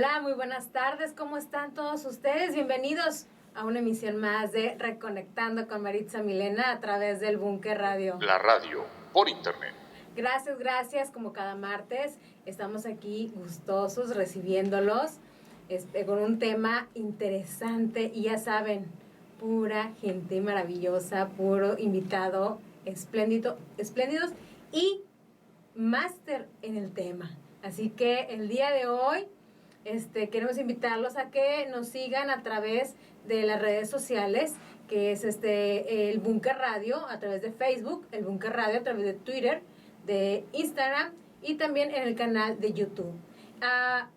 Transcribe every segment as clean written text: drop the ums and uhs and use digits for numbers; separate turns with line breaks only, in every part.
Hola, muy buenas tardes, ¿cómo están todos ustedes? Bienvenidos a una emisión más de Reconectando con Maritza Milena a través del Búnker Radio.
La radio por internet.
Gracias, como cada martes estamos aquí gustosos recibiéndolos con un tema interesante y ya saben, pura gente maravillosa, puro invitado espléndidos y máster en el tema. Así que el día de hoy queremos invitarlos a que nos sigan a través de las redes sociales, que es el Búnker Radio a través de Facebook, el Búnker Radio a través de Twitter, de Instagram y también en el canal de YouTube.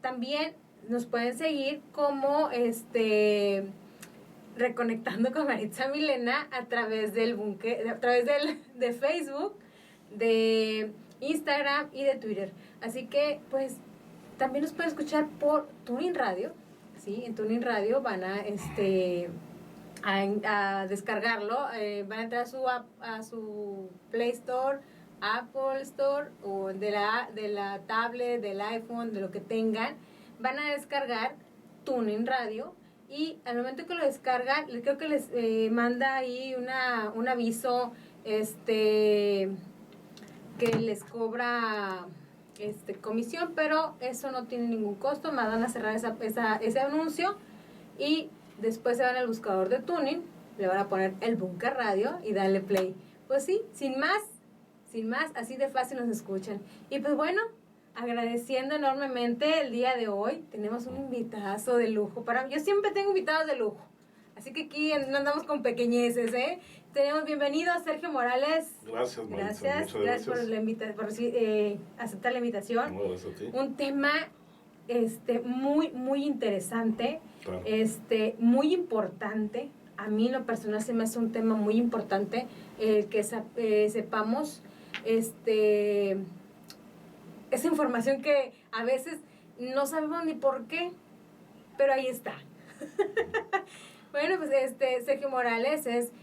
También nos pueden seguir como Reconectando con Maritza Milena a través del Búnker, a través de Facebook, de Instagram y de Twitter. Así que pues también nos pueden escuchar por TuneIn Radio, ¿sí? En TuneIn Radio van a descargarlo, van a entrar a su Play Store, Apple Store o de la tablet, del iPhone, de lo que tengan, van a descargar TuneIn Radio y al momento que lo descargan, creo que les manda ahí un aviso que les cobra comisión, pero eso no tiene ningún costo, más van a cerrar ese anuncio y después se van al buscador de tuning, le van a poner el Búnker Radio y darle play. Pues sí, sin más, así de fácil nos escuchan. Y pues bueno, agradeciendo enormemente el día de hoy, tenemos un invitazo de lujo. Yo siempre tengo invitados de lujo, así que aquí no andamos con pequeñeces, ¿eh? Tenemos bienvenido a Sergio Morales.
Gracias,
gracias por aceptar la invitación.
No, gracias a ti.
Un tema muy interesante,
claro.
Muy importante. A mí en lo personal se me hace un tema muy importante que sepamos esa información que a veces no sabemos ni por qué, pero ahí está. Bueno, pues Sergio Morales es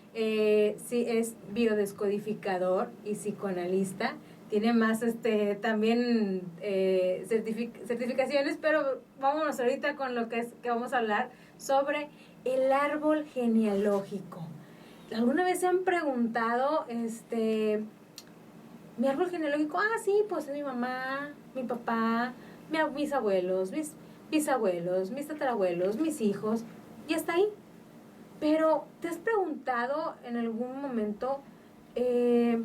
biodescodificador y psicoanalista. Tiene más también certificaciones, pero vámonos ahorita con lo que vamos a hablar sobre el árbol genealógico. ¿Alguna vez se han preguntado mi árbol genealógico? Sí, pues es mi mamá, mi papá, mis abuelos, mis bisabuelos, mis tatarabuelos, mis hijos, y hasta ahí. Pero, ¿te has preguntado en algún momento qué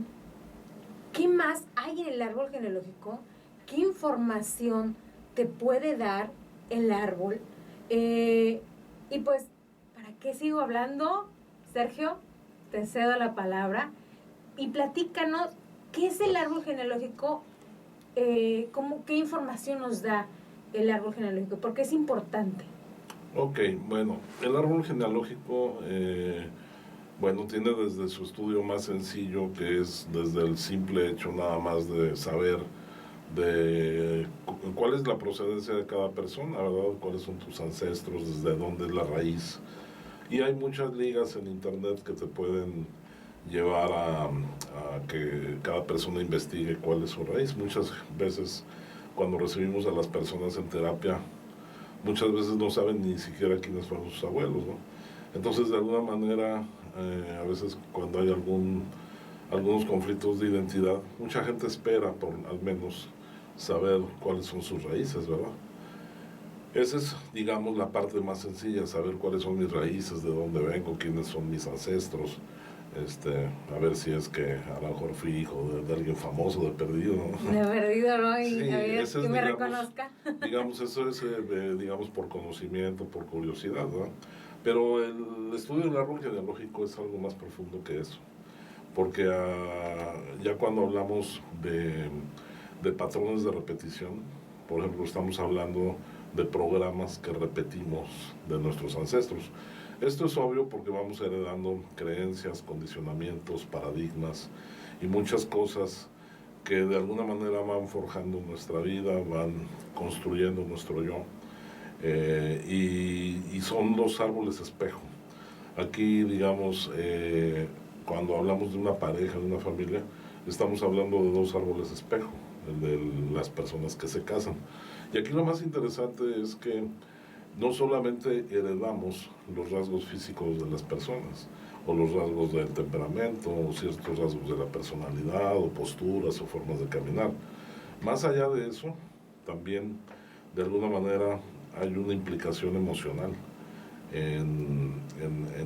más hay en el árbol genealógico? ¿Qué información te puede dar el árbol? Y pues, ¿para qué sigo hablando? Sergio, te cedo la palabra y platícanos qué es el árbol genealógico, qué información nos da el árbol genealógico, porque es importante.
Ok, bueno, el árbol genealógico, tiene desde su estudio más sencillo, que es desde el simple hecho nada más de saber de cuál es la procedencia de cada persona, ¿verdad? Cuáles son tus ancestros, desde dónde es la raíz. Y hay muchas ligas en internet que te pueden llevar a que cada persona investigue cuál es su raíz. Muchas veces cuando recibimos a las personas en terapia, muchas veces no saben ni siquiera quiénes fueron sus abuelos, ¿no? Entonces, de alguna manera, a veces cuando hay algunos conflictos de identidad, mucha gente espera por al menos saber cuáles son sus raíces, ¿verdad? Esa es, digamos, la parte más sencilla, saber cuáles son mis raíces, de dónde vengo, quiénes son mis ancestros, a ver si es que a lo mejor fui hijo de alguien famoso, de perdido, ¿no?
De perdido, ¿no? Y
sí,
a ver,
ese
que
es,
me reconozca.
Digamos, eso es, digamos, por conocimiento, por curiosidad, ¿no? Pero el estudio del árbol genealógico es algo más profundo que eso, porque ya cuando hablamos de patrones de repetición, por ejemplo, estamos hablando de programas que repetimos de nuestros ancestros. Esto es obvio porque vamos heredando creencias, condicionamientos, paradigmas y muchas cosas que de alguna manera van forjando nuestra vida, van construyendo nuestro yo, y son los árboles espejo. Aquí, digamos, cuando hablamos de una pareja, de una familia, estamos hablando de dos árboles espejo. de las personas que se casan. Y aquí lo más interesante es que no solamente heredamos los rasgos físicos de las personas, o los rasgos del temperamento, o ciertos rasgos de la personalidad, o posturas, o formas de caminar. Más allá de eso, también de alguna manera hay una implicación emocional en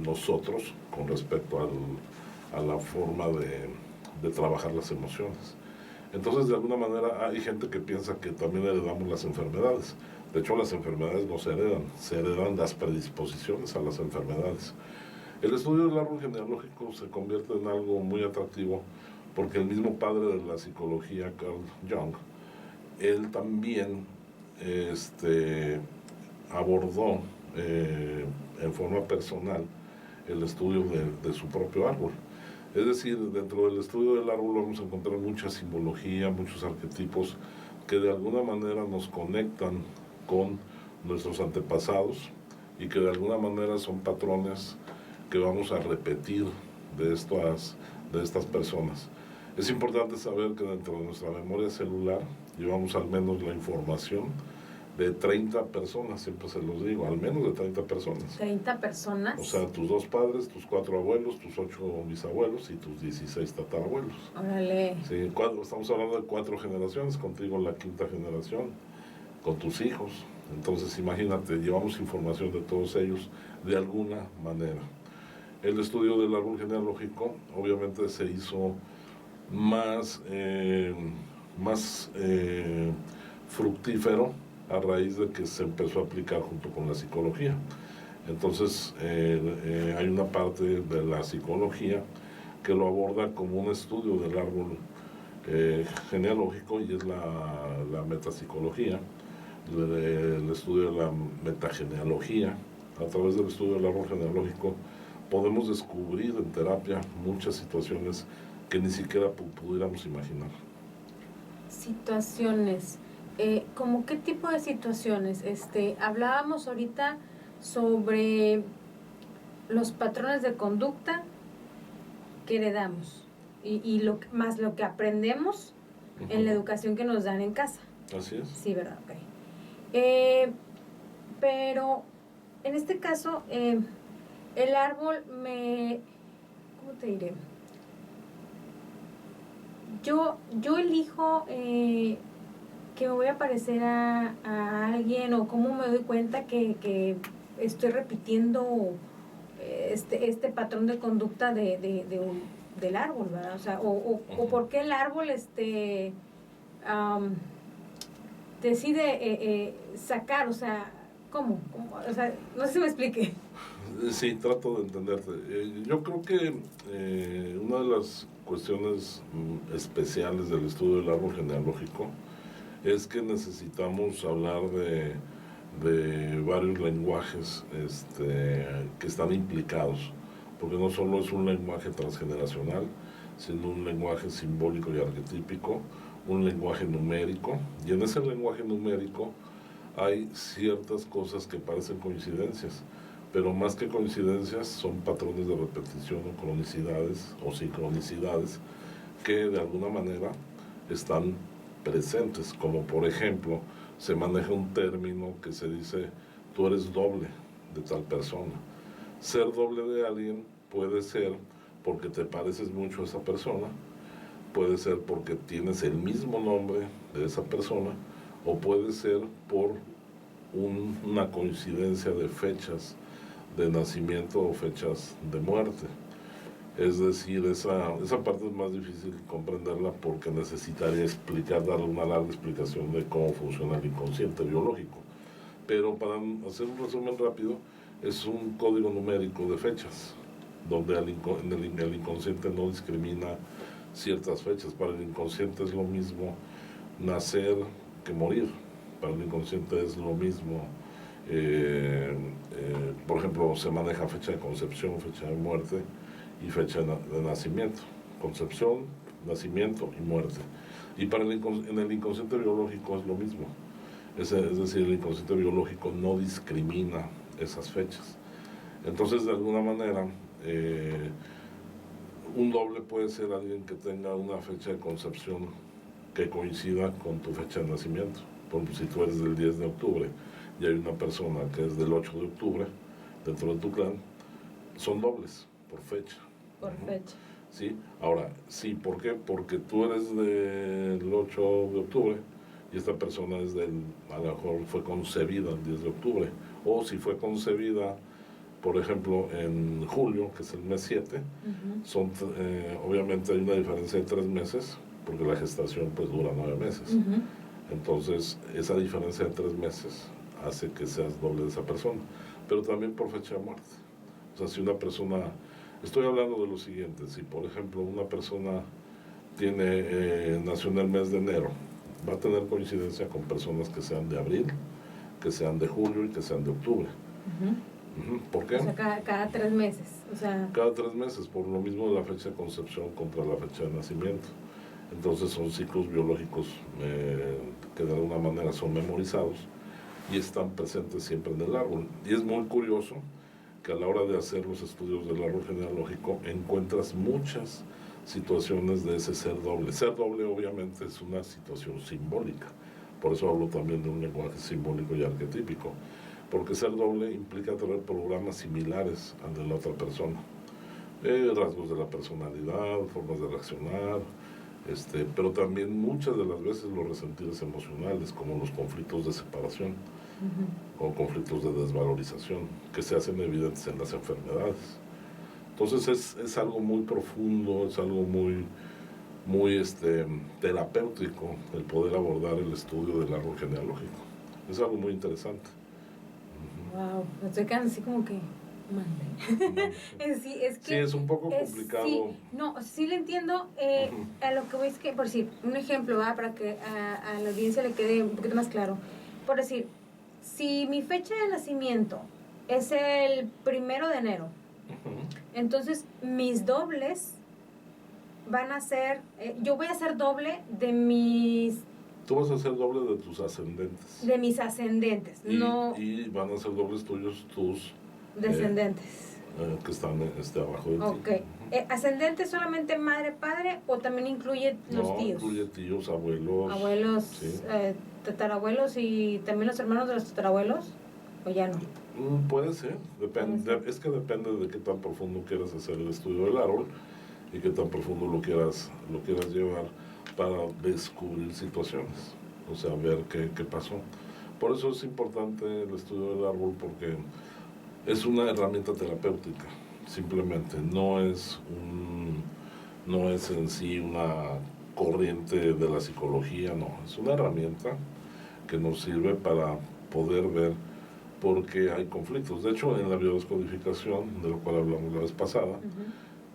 nosotros con respecto a la forma de trabajar las emociones. Entonces, de alguna manera, hay gente que piensa que también heredamos las enfermedades. De hecho, las enfermedades no se heredan las predisposiciones a las enfermedades. El estudio del árbol genealógico se convierte en algo muy atractivo porque el mismo padre de la psicología, Carl Jung, él también abordó en forma personal el estudio de su propio árbol. Es decir, dentro del estudio del árbol vamos a encontrar mucha simbología, muchos arquetipos que de alguna manera nos conectan con nuestros antepasados y que de alguna manera son patrones que vamos a repetir de estas personas. Es importante saber que dentro de nuestra memoria celular llevamos al menos la información de 30 personas, siempre se los digo, al menos de 30 personas.
¿30 personas?
O sea, tus 2 padres, tus 4 abuelos, tus 8 bisabuelos y tus 16 tatarabuelos.
Órale.
Sí, estamos hablando de 4 generaciones, contigo la 5ª generación, con tus hijos. Entonces, imagínate, llevamos información de todos ellos de alguna manera. El estudio del árbol genealógico obviamente se hizo más fructífero a raíz de que se empezó a aplicar junto con la psicología. Entonces hay una parte de la psicología que lo aborda como un estudio del árbol genealógico, y es la metapsicología, el estudio de la metagenealogía. A través del estudio del árbol genealógico podemos descubrir en terapia muchas situaciones que ni siquiera pudiéramos imaginar.
Situaciones. ¿Cómo qué tipo de situaciones? Hablábamos ahorita sobre los patrones de conducta que heredamos y más lo que aprendemos en la educación que nos dan en casa.
Así es.
Sí, ¿verdad? Okay. Pero en este caso, el árbol ¿cómo te diré? Yo elijo que me voy a parecer a alguien, o cómo me doy cuenta que estoy repitiendo este patrón de conducta del árbol, ¿verdad? O sea, o por qué el árbol decide sacar, o sea, ¿cómo? O sea, no sé si me explique.
Sí, trato de entenderte. Yo creo que una de las cuestiones especiales del estudio del árbol genealógico es que necesitamos hablar de varios lenguajes que están implicados, porque no solo es un lenguaje transgeneracional, sino un lenguaje simbólico y arquetípico, un lenguaje numérico, y en ese lenguaje numérico hay ciertas cosas que parecen coincidencias, pero más que coincidencias son patrones de repetición o cronicidades o sincronicidades que de alguna manera están presentes, como por ejemplo se maneja un término que se dice tú eres doble de tal persona. Ser doble de alguien puede ser porque te pareces mucho a esa persona, puede ser porque tienes el mismo nombre de esa persona, o puede ser por una coincidencia de fechas de nacimiento o fechas de muerte. Es decir, esa parte es más difícil comprenderla porque necesitaría darle una larga explicación de cómo funciona el inconsciente biológico. Pero para hacer un resumen rápido, es un código numérico de fechas, donde el inconsciente no discrimina ciertas fechas. Para el inconsciente es lo mismo nacer que morir. Para el inconsciente es lo mismo, por ejemplo, se maneja fecha de concepción, fecha de muerte y fecha de nacimiento. Concepción, nacimiento y muerte. Y en el inconsciente biológico es lo mismo. Es decir, el inconsciente biológico no discrimina esas fechas. Entonces, de alguna manera, un doble puede ser alguien que tenga una fecha de concepción que coincida con tu fecha de nacimiento. Por ejemplo, si tú eres del 10 de octubre y hay una persona que es del 8 de octubre dentro de tu clan, son dobles por fecha.
Por fecha.
¿Sí? Ahora, sí, ¿por qué? Porque tú eres del 8 de octubre y esta persona es a lo mejor fue concebida el 10 de octubre. O si fue concebida, por ejemplo, en julio, que es el mes 7, obviamente hay una diferencia de 3 meses, porque la gestación pues dura 9 meses. Entonces, esa diferencia de 3 meses hace que seas doble de esa persona. Pero también por fecha de muerte. O sea, si una persona... Estoy hablando de lo siguiente, si por ejemplo una persona nació en el mes de enero, va a tener coincidencia con personas que sean de abril, que sean de julio y que sean de octubre. ¿Por qué?
O sea, cada 3 meses. O sea...
Cada 3 meses, por lo mismo de la fecha de concepción contra la fecha de nacimiento. Entonces son ciclos biológicos que de alguna manera son memorizados y están presentes siempre en el árbol. Y es muy curioso que a la hora de hacer los estudios del árbol genealógico encuentras muchas situaciones de ese ser doble. Ser doble obviamente es una situación simbólica, por eso hablo también de un lenguaje simbólico y arquetípico, porque ser doble implica tener programas similares al de la otra persona, rasgos de la personalidad, formas de reaccionar, pero también muchas de las veces los resentidos emocionales, como los conflictos de separación o conflictos de desvalorización, que se hacen evidentes en las enfermedades. Entonces es algo muy profundo, es algo muy terapéutico el poder abordar el estudio del árbol genealógico. Es algo muy interesante.
Wow, me estoy quedando así como que... sí, es que...
Sí, es un poco complicado.
Sí, no, sí le entiendo. A lo que voy es que, por decir, un ejemplo, para que a la audiencia le quede un poquito más claro. Por decir, si mi fecha de nacimiento es el 1 de enero, entonces mis dobles van a ser, yo voy a ser doble de mis...
Tú vas a ser doble de tus ascendentes.
De mis ascendentes,
y van a ser dobles tuyos tus...
descendentes.
Que están abajo de ti.
Ok. ¿Ascendente solamente madre, padre o también incluye los tíos?
No, incluye tíos, abuelos.
Abuelos,
sí.
Tatarabuelos y también los hermanos de los tatarabuelos, ¿o ya no?
Puede ser, depende. Es que depende de qué tan profundo quieras hacer el estudio del árbol y qué tan profundo lo quieras llevar para descubrir situaciones, o sea, ver qué pasó. Por eso es importante el estudio del árbol, porque es una herramienta terapéutica, simplemente, no es en sí una corriente de la psicología, no, es una herramienta que nos sirve para poder ver por qué hay conflictos. De hecho, en la biodescodificación, de lo cual hablamos la vez pasada,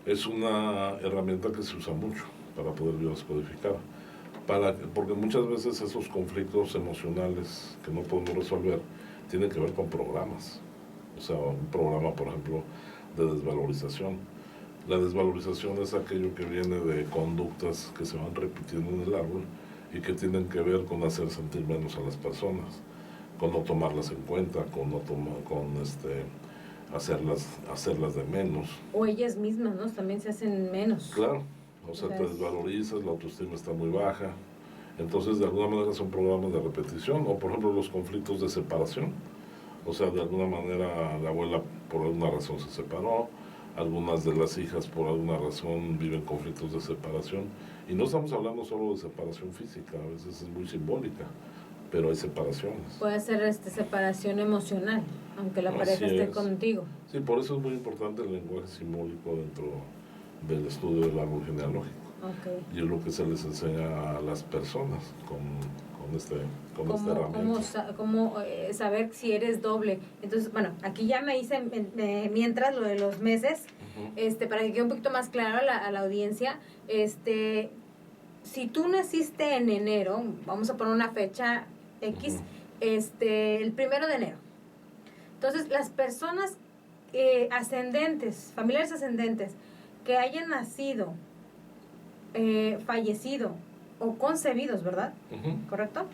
es una herramienta que se usa mucho para poder biodescodificar, porque muchas veces esos conflictos emocionales que no podemos resolver tienen que ver con programas. O sea, un programa, por ejemplo, de desvalorización. La desvalorización es aquello que viene de conductas que se van repitiendo en el árbol y que tienen que ver con hacer sentir menos a las personas, con no tomarlas en cuenta, hacerlas de menos.
O ellas mismas, ¿no? También se hacen menos.
Claro, o sea, te desvalorizas, la autoestima está muy baja. Entonces, de alguna manera son programas de repetición, o por ejemplo los conflictos de separación. O sea, de alguna manera la abuela por alguna razón se separó, algunas de las hijas por alguna razón viven conflictos de separación. Y no estamos hablando solo de separación física, a veces es muy simbólica, pero hay separaciones.
Puede ser separación emocional, aunque la pareja esté contigo.
Sí, por eso es muy importante el lenguaje simbólico dentro del estudio del árbol genealógico. Y es lo que se les enseña a las personas con esta herramienta.
¿Cómo saber si eres doble? Entonces, bueno, aquí ya me hice mientras lo de los meses, para que quede un poquito más claro a la audiencia, si tú naciste en enero, vamos a poner una fecha X, el 1 de enero. Entonces, las personas ascendentes, familiares ascendentes, que hayan nacido, fallecido o concebidos, ¿verdad? ¿Correcto?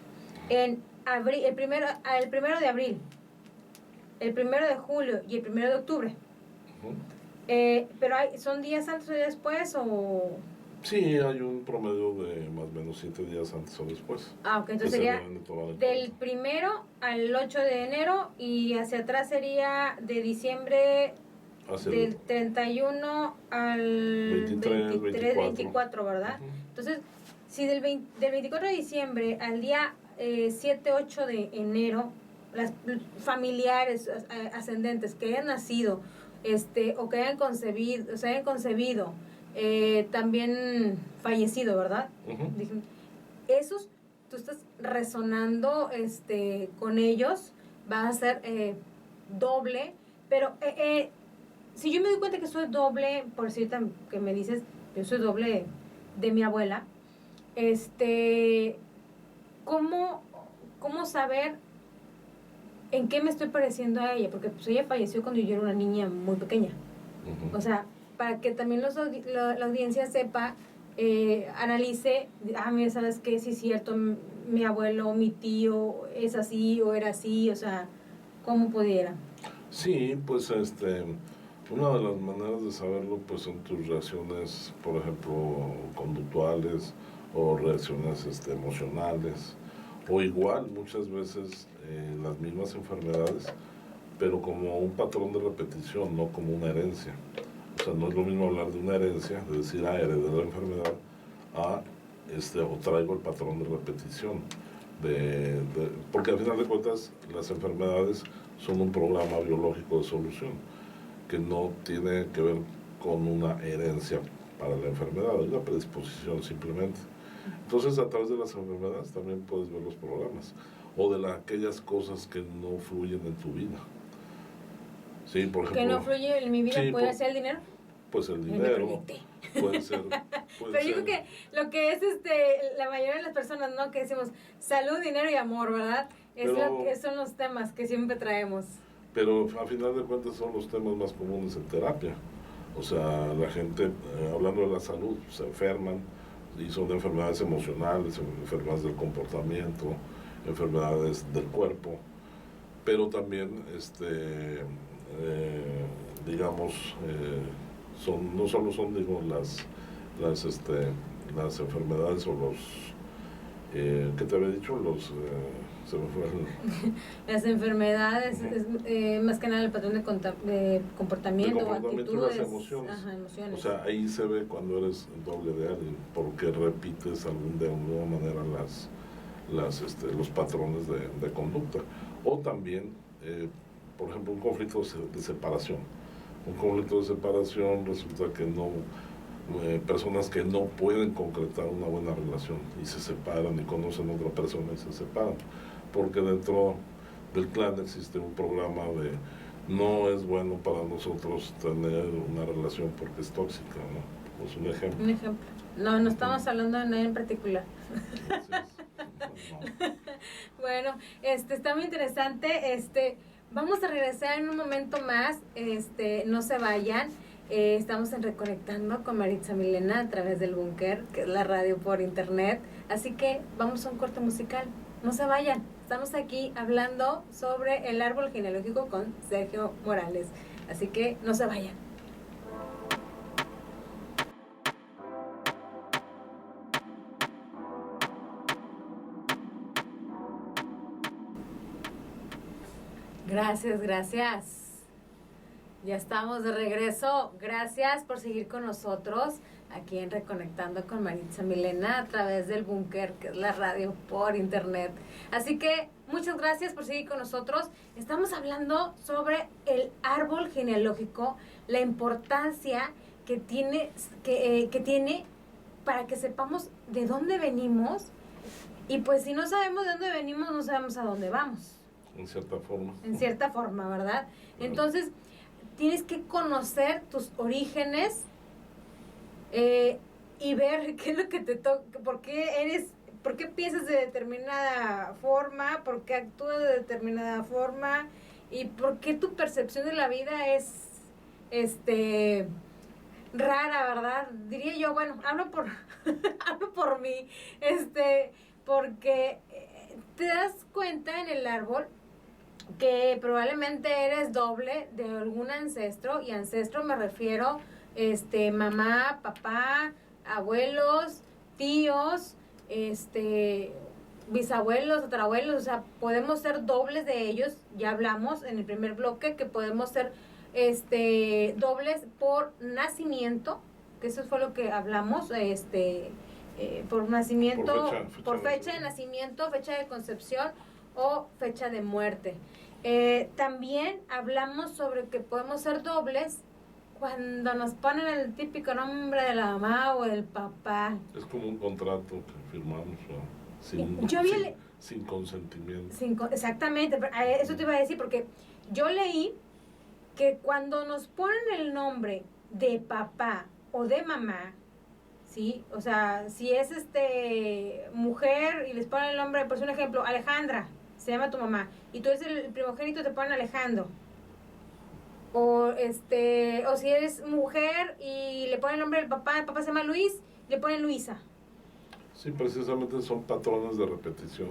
En abril, el primero de abril, el 1 de julio y el 1 de octubre. Pero ¿son días antes o días después o
Sí, hay un promedio de más o menos 7 días antes o después.
Ok, entonces
que se
sería
deben de tomar en
del
cuenta.
1 al 8 de enero y hacia atrás sería de diciembre
Hacia el
del 31 al
23,
23,
24.
24, ¿verdad?
Ujú.
Entonces, si del 24 de diciembre al día 7, 8 de enero, las familiares ascendentes que hayan nacido o que hayan concebido, se hayan concebido, también fallecido, ¿verdad?
Ujú.
Esos, tú estás resonando con ellos, va a ser doble, pero si yo me doy cuenta que soy doble, por cierto que me dices, yo soy doble de mi abuela, ¿cómo, cómo saber en qué me estoy pareciendo a ella? Porque pues ella falleció cuando yo era una niña muy pequeña.
Ujú.
O sea, para que también la audiencia sepa, analice, mira, ¿sabes qué? Sí es cierto, mi abuelo, mi tío es así o era así, o sea, ¿cómo pudiera?
Sí, pues una de las maneras de saberlo pues son tus reacciones, por ejemplo, conductuales o reacciones emocionales, o igual muchas veces las mismas enfermedades, pero como un patrón de repetición, no como una herencia. O sea, no es lo mismo hablar de una herencia, de decir, heredé la enfermedad, a o traigo el patrón de repetición. Porque al final de cuentas las enfermedades son un programa biológico de solución que no tiene que ver con una herencia para la enfermedad, es una predisposición simplemente. Entonces a través de las enfermedades también puedes ver los programas o de aquellas cosas que no fluyen en tu vida. Sí, por ejemplo.
Que no fluye en mi vida,
Sí,
¿puede ser el dinero?
pues el
Me
dinero,
proyecté.
puede ser. Puede
Pero yo
ser
creo que lo que es la mayoría de las personas, ¿no? Que decimos salud, dinero y amor, ¿verdad? Es
pero,
lo que son los temas que siempre traemos.
pero a final de cuentas son los temas más comunes en terapia. O sea, la gente, hablando de la salud, se enferman y son de enfermedades emocionales, enfermedades del comportamiento, enfermedades del cuerpo, pero también, digamos, no solo son, digo, las, este, las enfermedades o los, ¿qué te había dicho? Se me fue
Las enfermedades,
uh-huh.
Más que nada el patrón de comportamiento o
comportamiento y
actitudes.
las emociones.
Ajá, emociones.
O sea, ahí se ve cuando eres doble de alguien, porque repites de alguna manera los patrones de conducta. O también, por ejemplo, un conflicto de separación. Un conflicto de separación resulta que no, personas que no pueden concretar una buena relación y se separan y conocen a otra persona y se separan, porque dentro del clan existe un programa de no es bueno para nosotros tener una relación porque es tóxica, ¿no? Pues un ejemplo.
Un ejemplo. No estamos hablando de nadie en particular.
No.
Bueno, está muy interesante. Vamos a regresar en un momento más. No se vayan. Estamos en Reconectando con Maritza Milena a través del Búnker, que es la radio por internet. Así que vamos a un corte musical. No se vayan. Estamos aquí hablando sobre el árbol genealógico con Sergio Morales. Así que no se vayan. Gracias. Ya estamos de regreso. Gracias por seguir con nosotros aquí en Reconectando con Maritza Milena a través del Búnker, que es la radio por internet. Así que muchas gracias por seguir con nosotros. Estamos hablando sobre el árbol genealógico, la importancia que tiene para que sepamos de dónde venimos. Y pues si no sabemos de dónde venimos, no sabemos a dónde vamos.
En cierta forma.
En cierta forma, ¿verdad? Entonces, tienes que conocer tus orígenes y ver qué es lo que te toca, por qué piensas de determinada forma, por qué actúas de determinada forma y por qué tu percepción de la vida es rara, ¿verdad? Diría yo, bueno, hablo por mí, porque te das cuenta en el árbol que probablemente eres doble de algún ancestro, y ancestro me refiero mamá, papá, abuelos, tíos, bisabuelos, tatarabuelos, o sea, podemos ser dobles de ellos. Ya hablamos en el primer bloque que podemos ser dobles por nacimiento, que eso fue lo que hablamos, por nacimiento, por fecha de nacimiento, fecha de concepción o fecha de muerte. También hablamos sobre que podemos ser dobles cuando nos ponen el típico nombre de la mamá o del papá.
Es como un contrato que firmamos, ¿no? Sin consentimiento.
Exactamente, eso te iba a decir, porque yo leí que cuando nos ponen el nombre de papá o de mamá, ¿sí? O sea, si es mujer y les ponen el nombre, por un ejemplo, Alejandra, se llama tu mamá, y tú eres el primogénito, te ponen Alejandro. O si eres mujer y le ponen el nombre del papá, el papá se llama Luis, le ponen Luisa.
Sí, precisamente son patrones de repetición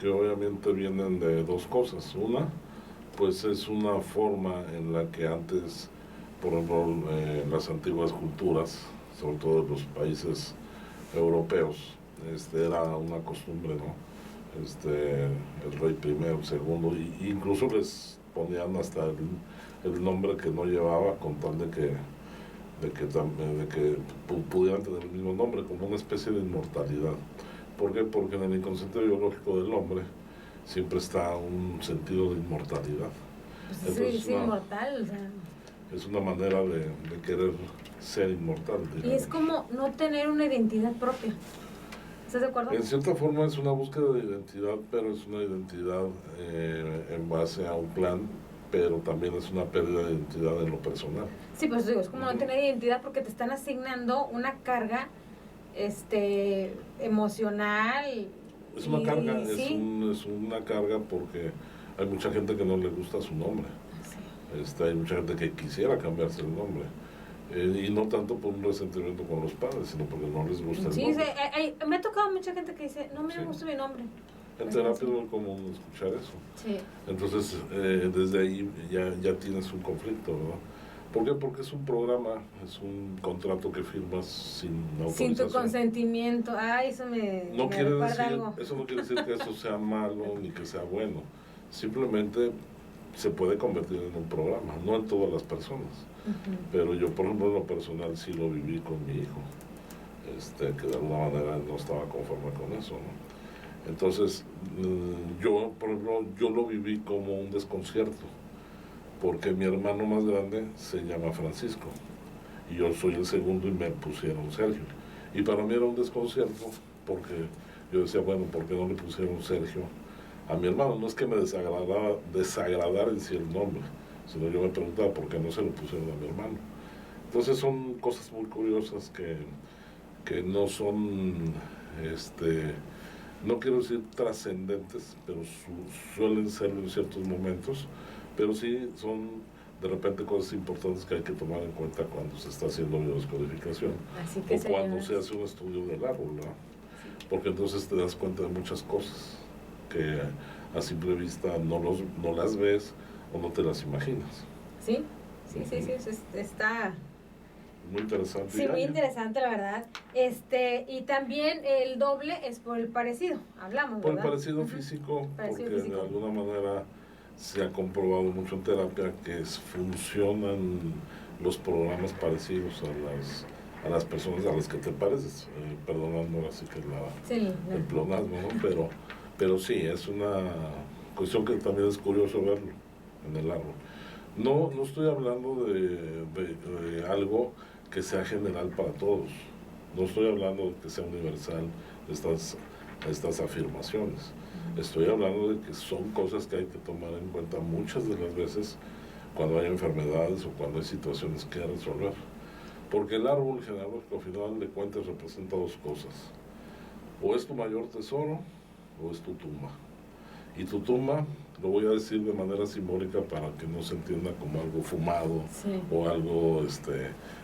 que obviamente vienen de dos cosas. Una, pues es una forma en la que antes, por ejemplo, en las antiguas culturas, sobre todo en los países europeos, era una costumbre, ¿no? El rey primero, segundo, y incluso les ponían hasta el nombre que no llevaba con tal de que pudieran tener el mismo nombre, como una especie de inmortalidad. ¿Por qué? Porque en el inconsciente biológico del hombre siempre está un sentido de inmortalidad.
Pues entonces, es inmortal, o sea.
Es una manera de querer ser inmortal.
Y es como no tener una identidad propia. ¿Estás de acuerdo?
En cierta forma es una búsqueda de identidad, pero es una identidad en base a un plan, pero también es una pérdida de identidad en lo personal.
Sí, pues digo, es como no tener identidad porque te están asignando una carga emocional.
Es una carga,
¿sí?
es una carga porque hay mucha gente que no le gusta su nombre. Sí. Hay mucha gente que quisiera cambiarse el nombre. Y no tanto por un resentimiento con los padres, sino porque no les gusta el nombre.
Sí, me ha tocado mucha gente que dice, no me gusta mi nombre.
En terapia es muy común escuchar eso.
Sí.
Entonces, desde ahí ya tienes un conflicto, ¿verdad? ¿Por qué? Porque es un programa, es un contrato que firmas sin autorización.
Sin tu consentimiento. Ay, eso me
recuerda
algo.
Eso no quiere decir que eso sea malo ni que sea bueno. Simplemente se puede convertir en un programa, no en todas las personas. Pero yo, por ejemplo, en lo personal sí lo viví con mi hijo, que de alguna manera no estaba conforme con eso, ¿no? Entonces, yo, por ejemplo, yo lo viví como un desconcierto, porque mi hermano más grande se llama Francisco, y yo soy el segundo y me pusieron Sergio. Y para mí era un desconcierto, porque yo decía, bueno, ¿por qué no le pusieron Sergio a mi hermano? No es que me desagradara en sí el nombre, sino yo me preguntaba por qué no se lo pusieron a mi hermano. Entonces son cosas muy curiosas que no son, no quiero decir trascendentes, pero suelen ser en ciertos momentos, pero sí son de repente cosas importantes que hay que tomar en cuenta cuando se está haciendo biodescodificación o cuando se hace un estudio del árbol, ¿no? Sí. Porque entonces te das cuenta de muchas cosas que a simple vista no las ves o no te las imaginas.
Sí, está
muy interesante.
Sí, muy interesante, la verdad. Y también el doble es por el parecido, hablamos,
por
¿verdad?
El parecido físico, porque de alguna manera se ha comprobado mucho en terapia que funcionan los programas parecidos a las personas a las que te pareces, perdonando así que el pleonasmo, ¿no? Pero sí, es una cuestión que también es curioso verlo en el árbol. No estoy hablando de algo que sea general para todos. No estoy hablando de que sea universal estas afirmaciones. Estoy hablando de que son cosas que hay que tomar en cuenta muchas de las veces cuando hay enfermedades o cuando hay situaciones que resolver. Porque el árbol genealógico, al final de cuentas, representa dos cosas. O es tu mayor tesoro o es tu tumba. Y tu tumba, lo voy a decir de manera simbólica para que no se entienda como algo fumado, sí, o algo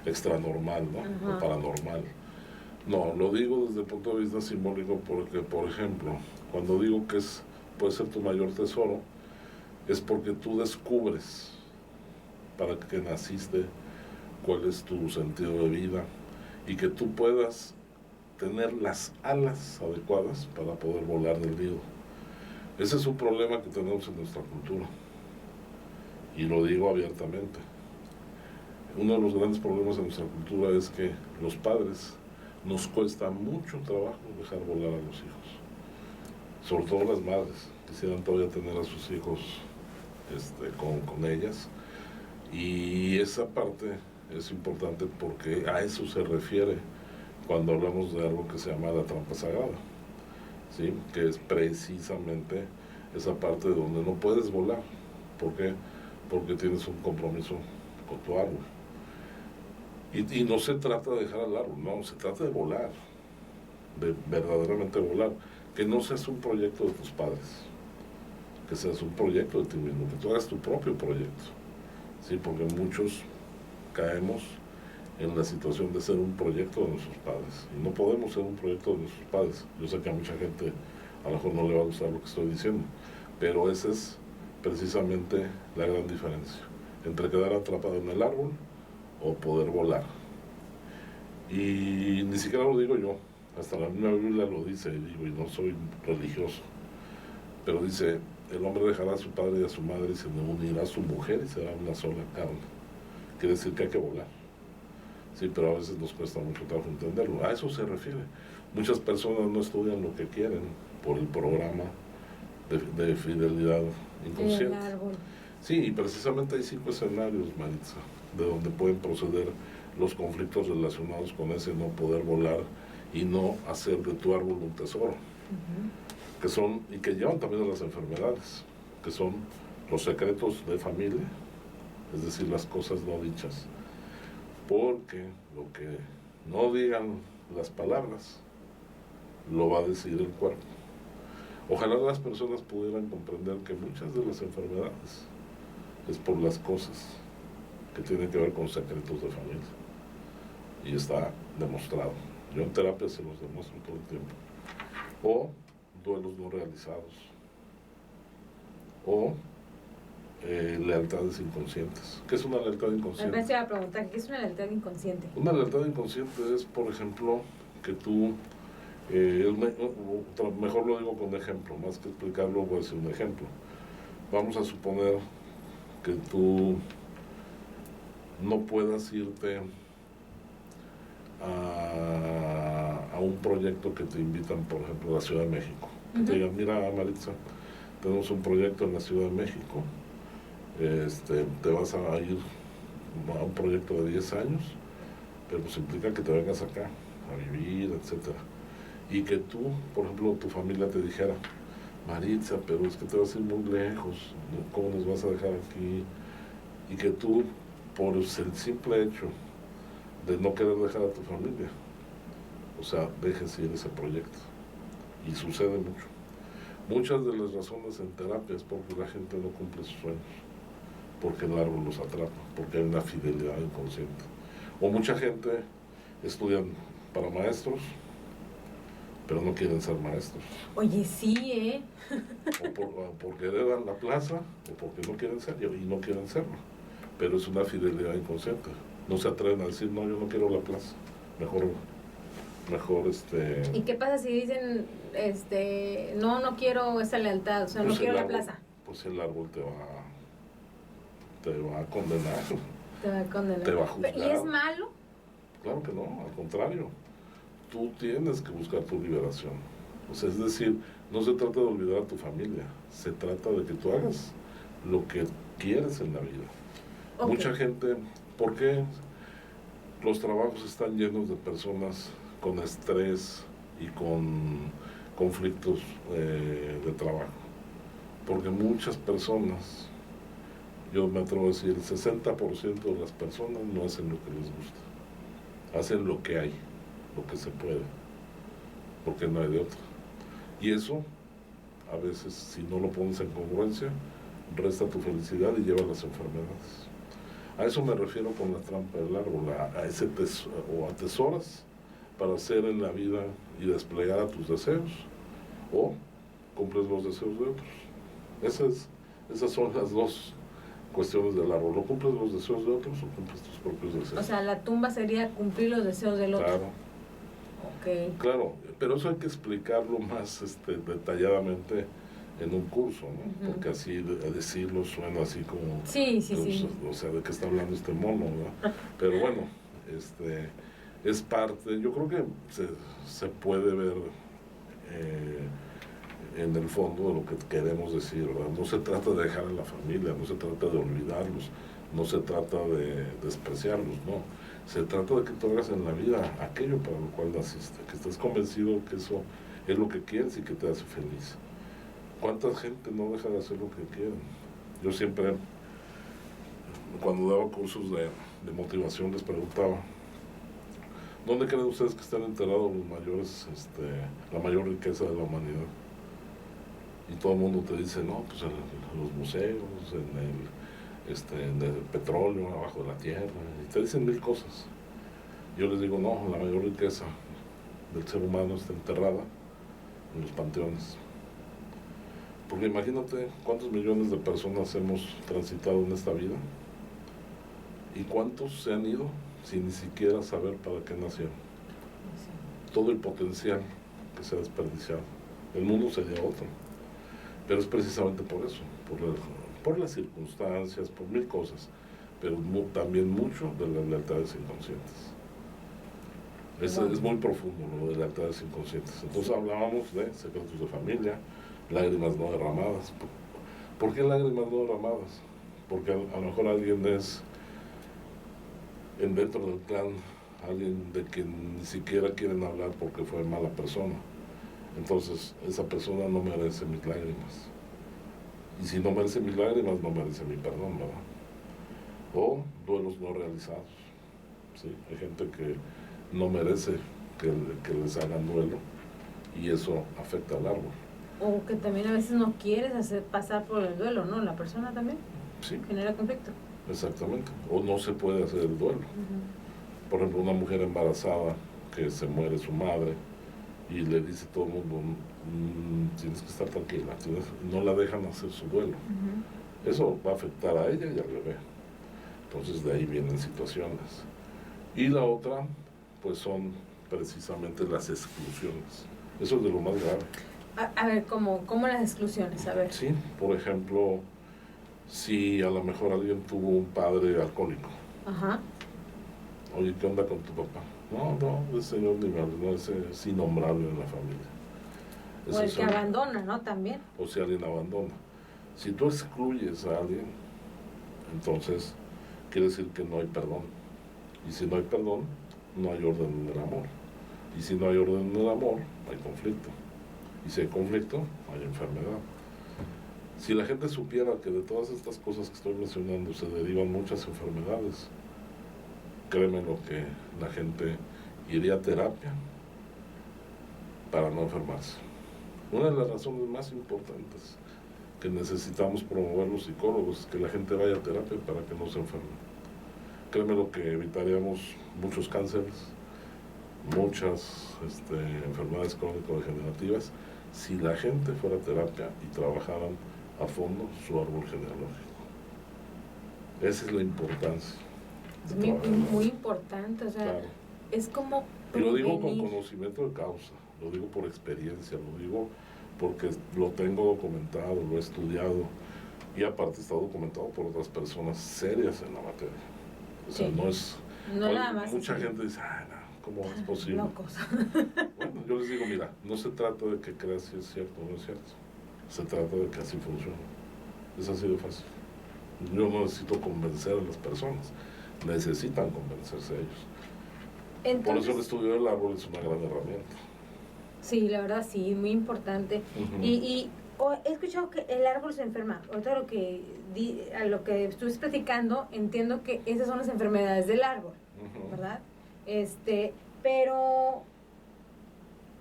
extranormal, ¿no? O paranormal. No, lo digo desde el punto de vista simbólico porque, por ejemplo, cuando digo que puede ser tu mayor tesoro, es porque tú descubres para qué naciste, cuál es tu sentido de vida y que tú puedas tener las alas adecuadas para poder volar del nido. Ese es un problema que tenemos en nuestra cultura, y lo digo abiertamente. Uno de los grandes problemas en nuestra cultura es que los padres nos cuesta mucho trabajo dejar volar a los hijos, sobre todo las madres quisieran todavía tener a sus hijos con ellas, y esa parte es importante porque a eso se refiere cuando hablamos de algo que se llama la trampa sagrada, ¿sí? Que es precisamente esa parte donde no puedes volar. ¿Por qué? Porque tienes un compromiso con tu árbol. Y no se trata de dejar al árbol, no, se trata de volar, de verdaderamente volar, que no seas un proyecto de tus padres, que seas un proyecto de ti mismo, que tú hagas tu propio proyecto, ¿sí? Porque muchos caemos en la situación de ser un proyecto de nuestros padres, y no podemos ser un proyecto de nuestros padres. Yo sé que a mucha gente a lo mejor no le va a gustar lo que estoy diciendo, pero esa es precisamente la gran diferencia entre quedar atrapado en el árbol o poder volar. Y ni siquiera lo digo yo, hasta la misma Biblia lo dice, y no soy religioso, pero dice: el hombre dejará a su padre y a su madre y se unirá a su mujer y será una sola carne. Quiere decir que hay que volar. Sí, pero a veces nos cuesta mucho trabajo entenderlo. A eso se refiere. Muchas personas no estudian lo que quieren por el programa de fidelidad inconsciente. Sí, y precisamente hay 5 escenarios, Maritza, de donde pueden proceder los conflictos relacionados con ese no poder volar y no hacer de tu árbol un tesoro. Que son, y que llevan también a las enfermedades, que son los secretos de familia, es decir, las cosas no dichas, porque lo que no digan las palabras lo va a decir el cuerpo. Ojalá las personas pudieran comprender que muchas de las enfermedades es por las cosas que tienen que ver con secretos de familia, y está demostrado. Yo en terapia se los demuestro todo el tiempo. O duelos no realizados, o lealtades inconscientes. ¿Qué es una lealtad inconsciente?
Me iba a preguntar, ¿qué es una lealtad inconsciente?
Una lealtad inconsciente es, por ejemplo, que tú, mejor lo digo con ejemplo, más que explicarlo voy a decir un ejemplo. Vamos a suponer que tú no puedas irte a un proyecto que te invitan, por ejemplo, a la Ciudad de México. Que te digan: mira, Maritza, tenemos un proyecto en la Ciudad de México, te vas a ir a un proyecto de 10 años, pero pues implica que te vengas acá a vivir, etcétera. Y que tú, por ejemplo, tu familia te dijera: Maritza, pero es que te vas a ir muy lejos, ¿cómo nos vas a dejar aquí? Y que tú, por el simple hecho de no querer dejar a tu familia, o sea, dejes ir ese proyecto. Y sucede mucho. Muchas de las razones en terapia es porque la gente no cumple sus sueños, porque el árbol los atrapa, porque hay una fidelidad inconsciente. O mucha gente estudia para maestros, pero no quieren ser maestros.
Oye, sí,
O porque heredan la plaza, o porque no quieren ser, y no quieren serlo. Pero es una fidelidad inconsciente. No se atreven a decir: no, yo no quiero la plaza. Mejor
¿Y qué pasa si dicen, no quiero esa lealtad, o sea,
pues
no quiero
árbol,
la plaza?
Pues el árbol te va a condenar.
Te va a condenar.
Te va a juzgar.
¿Y es malo?
Claro que no, al contrario. Tú tienes que buscar tu liberación. O sea, es decir, no se trata de olvidar a tu familia, se trata de que tú hagas lo que quieres en la vida. Okay. Mucha gente, ¿por qué los trabajos están llenos de personas con estrés y con conflictos de trabajo? Porque muchas personas, yo me atrevo a decir, el 60% de las personas no hacen lo que les gusta, hacen lo que hay, lo que se puede, porque no hay de otra. Y eso, a veces, si no lo pones en congruencia, resta tu felicidad y lleva las enfermedades. A eso me refiero con la trampa del árbol, a ese o atesoras para hacer en la vida y desplegar a tus deseos, o cumples los deseos de otros. Esas son las dos cuestiones del árbol. ¿O cumples los deseos de otros o cumples tus propios deseos?
O sea, la tumba sería cumplir los deseos del otro.
Claro.
Ok.
Claro, pero eso hay que explicarlo más detalladamente en un curso, ¿no? Porque así decirlo suena así como...
Sí.
O sea, ¿de qué está hablando este mono, ¿verdad? Pero bueno, es parte, yo creo que se puede ver en el fondo de lo que queremos decir, ¿verdad? No se trata de dejar a la familia, no se trata de olvidarlos, no se trata de despreciarlos, no. Se trata de que tú hagas en la vida aquello para lo cual naciste, que estés convencido que eso es lo que quieres y que te hace feliz. ¿Cuánta gente no deja de hacer lo que quieren? Yo siempre, cuando daba cursos de motivación, les preguntaba, ¿dónde creen ustedes que están enterrados los mayores, la mayor riqueza de la humanidad? Y todo el mundo te dice, no, pues en los museos, en el petróleo, abajo de la tierra, y te dicen mil cosas. Yo les digo, no, la mayor riqueza del ser humano está enterrada en los panteones. Porque imagínate cuántos millones de personas hemos transitado en esta vida y cuántos se han ido sin ni siquiera saber para qué nacieron. Todo el potencial que se ha desperdiciado. El mundo sería otro. Pero es precisamente por eso, por las circunstancias, por mil cosas, pero también mucho de las lealtades inconscientes. Es muy profundo lo de lealtades inconscientes. Entonces hablábamos de secretos de familia, lágrimas no derramadas. ¿Por qué lágrimas no derramadas? Porque a lo mejor alguien es dentro del clan, alguien de quien ni siquiera quieren hablar porque fue mala persona. Entonces esa persona no merece mis lágrimas. Y si no merece mis lágrimas, no merece mi perdón, ¿verdad? O duelos no realizados. ¿Sí? Hay gente que no merece que les hagan duelo y eso afecta al árbol.
O que también a veces no quieres hacer pasar por el duelo, ¿no? La persona también
Sí,
genera conflicto.
exactamente. O no se puede hacer el duelo. Por ejemplo, una mujer embarazada que se muere su madre y le dice a todo el mundo, tienes que estar tranquila, no la dejan hacer su duelo. Eso va a afectar a ella y al bebé. Entonces de ahí vienen situaciones. Y la otra, pues son precisamente las exclusiones. Eso es de lo más grave.
A ver, ¿cómo las exclusiones? A ver.
Sí, por ejemplo, si a lo mejor alguien tuvo un padre alcohólico.
Ajá.
Oye, ¿qué onda con tu papá? No, ese señor ni me habla, no, ese es innombrable en la familia.
O el que abandona, ¿no? También.
O si alguien abandona. Si tú excluyes a alguien, entonces quiere decir que no hay perdón. Y si no hay perdón, no hay orden en el amor. Y si no hay orden en el amor, hay conflicto. Y si hay conflicto, hay enfermedad. Si la gente supiera que de todas estas cosas que estoy mencionando se derivan muchas enfermedades, créeme lo que la gente iría a terapia para no enfermarse. Una de las razones más importantes que necesitamos promover los psicólogos es que la gente vaya a terapia para que no se enferme. Créeme lo que evitaríamos muchos cánceres, muchas enfermedades crónico-degenerativas si la gente fuera a terapia y trabajaran a fondo su árbol genealógico. Esa es la importancia.
Es muy importante, o sea,
Claro.
es como...
Y lo digo con conocimiento de causa, lo digo por experiencia, lo digo porque lo tengo documentado, lo he estudiado y aparte está documentado por otras personas serias en la materia. O sea,
Sí.
no es...
No nada más.
Mucha gente dice, no, ¿cómo es posible?
Locos.
Bueno, yo les digo, mira, no se trata de que creas si es cierto o no es cierto. Se trata de que así funciona. Es así de fácil. Yo no necesito convencer a las personas, necesitan convencerse a ellos.
Entonces,
por eso el estudio del árbol es una gran herramienta.
Sí, la verdad sí, muy importante. Y he escuchado que el árbol se enferma. Ahorita a lo que estuviste platicando, entiendo que esas son las enfermedades del árbol, ¿verdad? Pero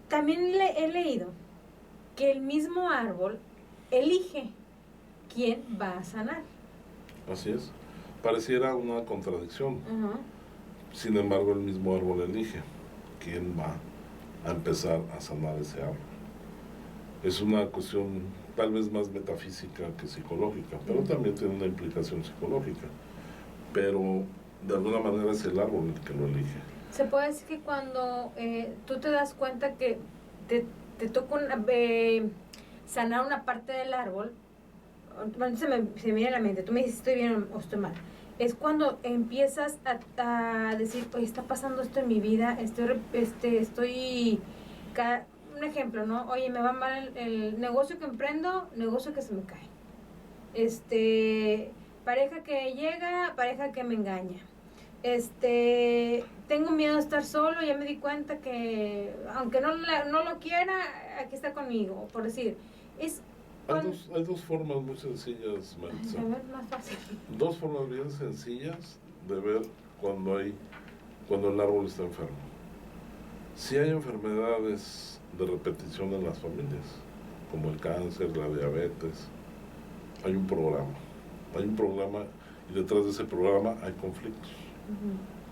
también he leído que el mismo árbol elige quién va a sanar.
Así es. Pareciera una contradicción. Sin embargo, el mismo árbol elige quién va a empezar a sanar ese árbol. es una cuestión tal vez más metafísica que psicológica, pero también tiene una implicación psicológica. Pero de alguna manera es el árbol el que lo elige.
Se puede decir que cuando tú te das cuenta que te toca sanar una parte del árbol, bueno, se me viene a la mente, tú me dices estoy bien o estoy mal, es cuando empiezas a decir, oye, está pasando esto en mi vida, un ejemplo, ¿no? Oye, me va mal el negocio que emprendo, negocio que se me cae. Pareja que llega, pareja que me engaña. Tengo miedo de estar solo, ya me di cuenta que aunque no lo quiera, aquí está conmigo, por decir.
Hay dos formas muy sencillas, Maritza.
A ver, más fácil.
Dos formas bien sencillas de ver cuando el árbol está enfermo. Si hay enfermedades de repetición en las familias, como el cáncer, la diabetes, hay un programa y detrás de ese programa hay conflictos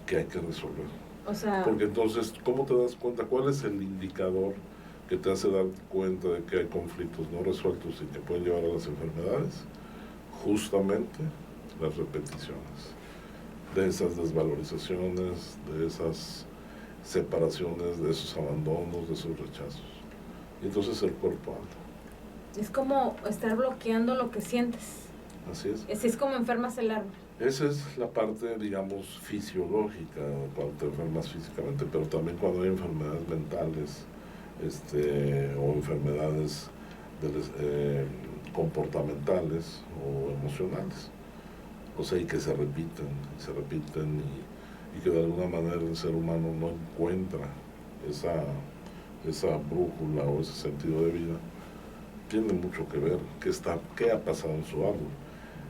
que hay que resolver.
O sea,
porque entonces, ¿cómo te das cuenta? ¿Cuál es el indicador que te hace dar cuenta de que hay conflictos no resueltos y que pueden llevar a las enfermedades? Justamente las repeticiones de esas desvalorizaciones, de esas separaciones, de esos abandonos, de esos rechazos. Y entonces el cuerpo anda.
es como estar bloqueando lo que sientes.
Así es.
Así es como enfermas el árbol.
Esa es la parte, digamos, fisiológica, cuando te enfermas físicamente, pero también cuando hay enfermedades mentales, o enfermedades comportamentales o emocionales. O sea, y que se repiten y que de alguna manera el ser humano no encuentra esa brújula o ese sentido de vida, tiene mucho que ver qué ha pasado en su árbol.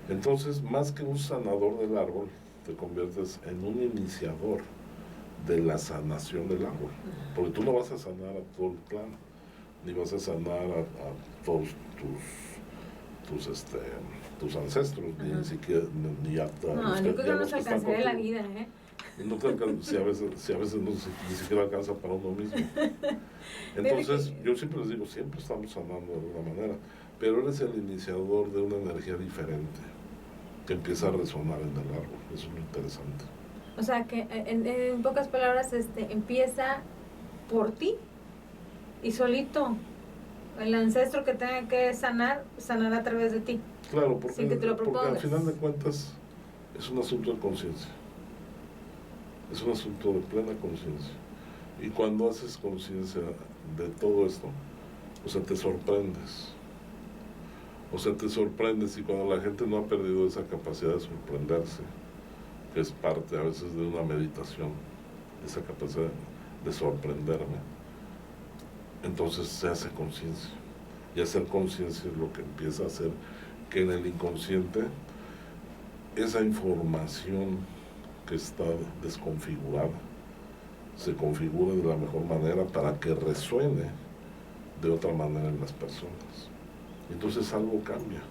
Entonces, más que un sanador del árbol, te conviertes en un iniciador de la sanación del árbol, porque tú no vas a sanar a todo el clan, ni vas a sanar a todos tus ancestros, ni siquiera ni a
no, yo creo que no nos alcanzaría la vida, ¿eh?
No te alcanza, si a veces ni siquiera alcanza para uno mismo. Entonces, yo siempre les digo, siempre estamos sanando de alguna manera, pero eres el iniciador de una energía diferente que empieza a resonar en el árbol. Eso es lo interesante.
O sea, que en pocas palabras, empieza por ti y solito. El ancestro que tenga que sanará a través de ti.
Claro, porque,
sin que te lo
porque
propongas.
al final de cuentas es un asunto de conciencia. Es un asunto de plena conciencia. Y cuando haces conciencia de todo esto, o sea, te sorprendes. O sea, te sorprendes, y cuando la gente no ha perdido esa capacidad de sorprenderse, que es parte a veces de una meditación, esa capacidad de sorprenderme, entonces se hace conciencia. Y hacer conciencia es lo que empieza a hacer que en el inconsciente esa información que está desconfigurada se configure de la mejor manera para que resuene de otra manera en las personas. Entonces algo cambia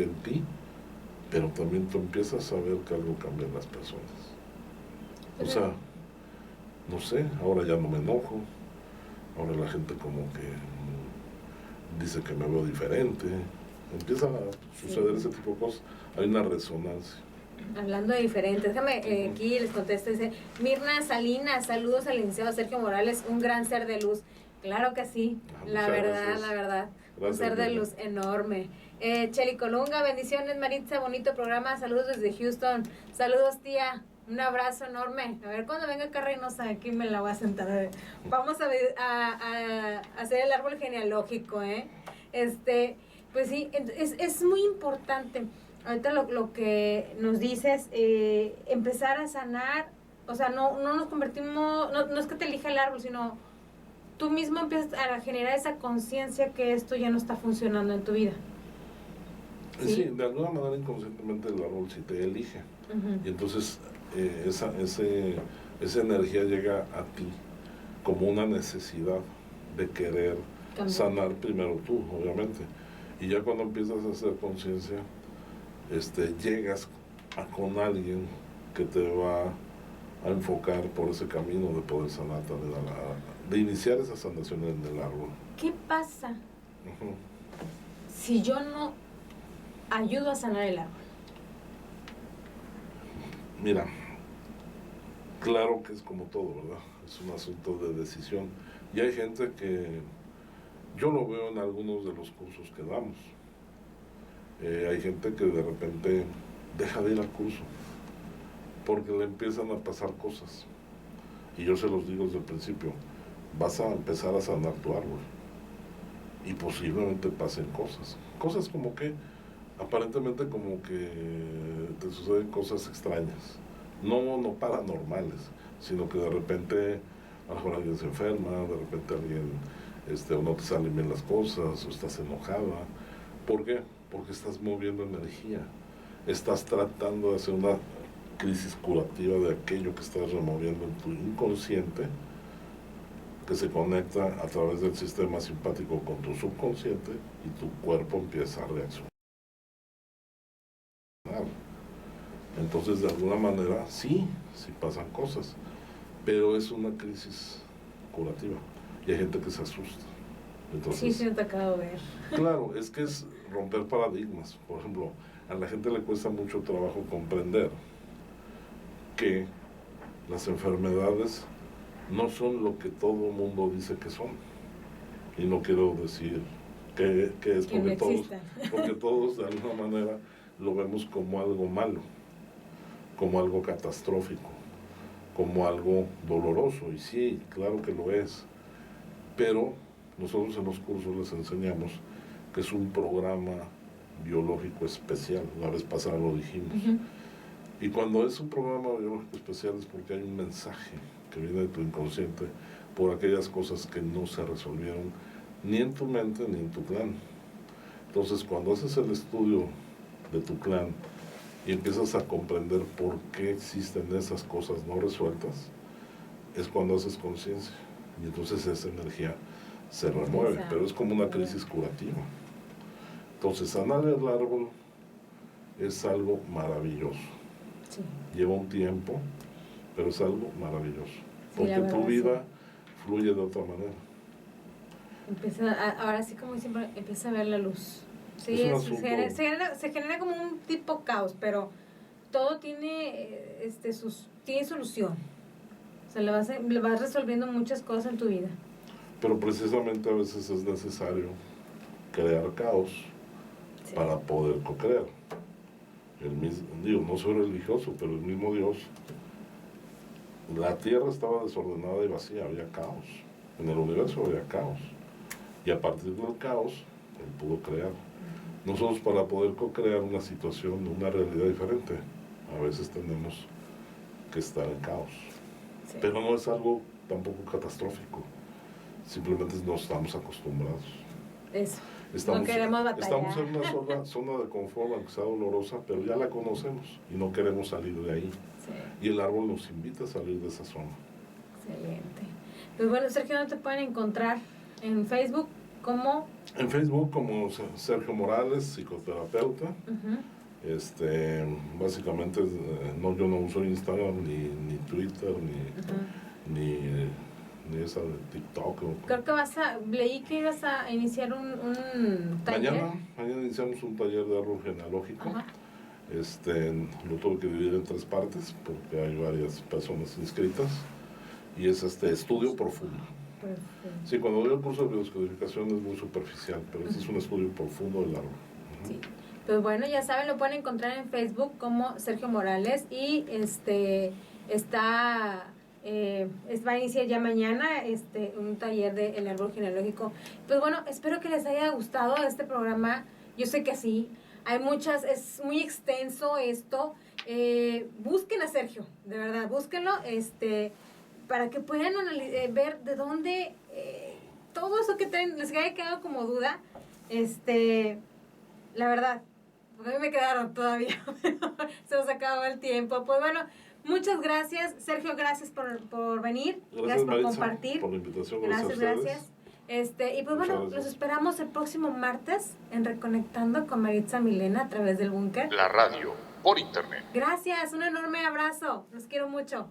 en ti, pero también tú empiezas a ver que algo cambia en las personas. O sea, no sé, ahora ya no me enojo, ahora la gente como que dice que me veo diferente, empieza a suceder ese tipo de cosas, hay una resonancia.
Hablando de diferentes, déjame aquí les contesto, dice Mirna Salinas, saludos al licenciado Sergio Morales, un gran ser de luz. Claro que sí, la verdad,
Gracias,
un ser de luz enorme. Cheli Colunga, bendiciones Maritza, bonito programa, saludos desde Houston, saludos tía, un abrazo enorme. A ver, cuando venga acá Reynosa, aquí me la voy a sentar. A ver. Vamos a hacer el árbol genealógico, pues sí, es muy importante. Ahorita lo que nos dices, empezar a sanar, o sea, no nos convertimos, no es que te elija el árbol, sino tú mismo empiezas a generar esa conciencia que esto ya no está funcionando en tu vida.
Sí, de alguna manera inconscientemente el árbol sí te elige. Y entonces esa energía llega a ti como una necesidad de querer sanar primero tú, obviamente. Y ya cuando empiezas a hacer conciencia, llegas con alguien que te va a enfocar por ese camino de poder sanar también de iniciar esa sanación en el árbol.
¿Qué pasa
Ujú.
si yo no ayudo a sanar el árbol?
Mira, claro que es como todo, ¿verdad? Es un asunto de decisión. Y hay gente que yo lo veo en algunos de los cursos que damos. Hay gente que de repente deja de ir al curso porque le empiezan a pasar cosas. Y yo se los digo desde el principio, vas a empezar a sanar tu árbol y posiblemente pasen cosas. Cosas como que, aparentemente como que te suceden cosas extrañas. No paranormales, sino que de repente a lo mejor alguien se enferma, de repente alguien o no te salen bien las cosas, o estás enojada. ¿Por qué? Porque estás moviendo energía. Estás tratando de hacer una crisis curativa de aquello que estás removiendo en tu inconsciente, que se conecta a través del sistema simpático con tu subconsciente y tu cuerpo empieza a reaccionar. Entonces, de alguna manera, sí pasan cosas, pero es una crisis curativa y hay gente que se asusta. Entonces,
Sí, me ha tocado ver.
claro, es que es romper paradigmas. Por ejemplo, a la gente le cuesta mucho trabajo comprender que las enfermedades no son lo que todo el mundo dice que son. Y no quiero decir que es
Que no
porque todos de alguna manera lo vemos como algo malo, como algo catastrófico, como algo doloroso. Y sí, claro que lo es. Pero nosotros en los cursos les enseñamos que es un programa biológico especial. La vez pasada lo dijimos.
Uh-huh.
Y cuando es un programa biológico especial es porque hay un mensaje que viene de tu inconsciente por aquellas cosas que no se resolvieron ni en tu mente ni en tu clan. Entonces, cuando haces el estudio de tu clan y empiezas a comprender por qué existen esas cosas no resueltas, es cuando haces conciencia. Y entonces esa energía se remueve, pero es como una crisis curativa. Entonces, sanar el árbol es algo maravilloso.
Sí.
Lleva un tiempo, pero es algo maravilloso.
Sí,
porque tu vida
sí
fluye de otra manera.
Ahora sí, como siempre, empieza a ver la luz. Sí, se genera como un tipo caos, pero todo tiene tiene solución. O sea, le vas resolviendo muchas cosas en tu vida.
Pero precisamente a veces es necesario crear caos para poder co-crear. No soy religioso, pero el mismo Dios, la tierra estaba desordenada y vacía, había caos. En el universo había caos. Y a partir del caos, él pudo crear. Nosotros, para poder co-crear una situación, una realidad diferente, a veces tenemos que estar en caos. Sí. Pero no es algo tampoco catastrófico. Simplemente no estamos acostumbrados.
Eso. No queremos batallar.
Estamos en una zona de confort, aunque sea dolorosa, pero ya la conocemos y no queremos salir de ahí. Sí. Y el árbol nos invita a salir de esa zona.
Excelente. Pues bueno, Sergio, ¿dónde te pueden encontrar? ¿En Facebook? ¿Cómo?
En Facebook como Sergio Morales, psicoterapeuta. Uh-huh. Básicamente yo no uso Instagram ni Twitter uh-huh. ni esa de TikTok.
Creo que leí que ibas a iniciar un taller.
Mañana iniciamos un taller de árbol genealógico. Uh-huh. Lo tuve que dividir en 3 partes porque hay varias personas inscritas y es estudio profundo. Sí, cuando doy el curso de biodescodificación es muy superficial, pero este es un estudio profundo del árbol. Uh-huh.
Sí. Pues bueno, ya saben, lo pueden encontrar en Facebook como Sergio Morales y va a iniciar ya mañana un taller del árbol genealógico. Pues bueno, espero que les haya gustado este programa. Yo sé que sí. Es muy extenso esto. Busquen a Sergio, de verdad, búsquenlo, para que puedan ver de dónde todo eso que les haya quedado como duda, la verdad, porque a mí me quedaron todavía, se nos acabó el tiempo. Pues bueno, muchas gracias, Sergio, gracias por venir, gracias por
Maritza,
compartir.
Por la invitación,
gracias. Y pues bueno, los esperamos el próximo martes en Reconectando con Maritza Milena a través del Búnker.
La radio por internet.
Gracias, un enorme abrazo, los quiero mucho.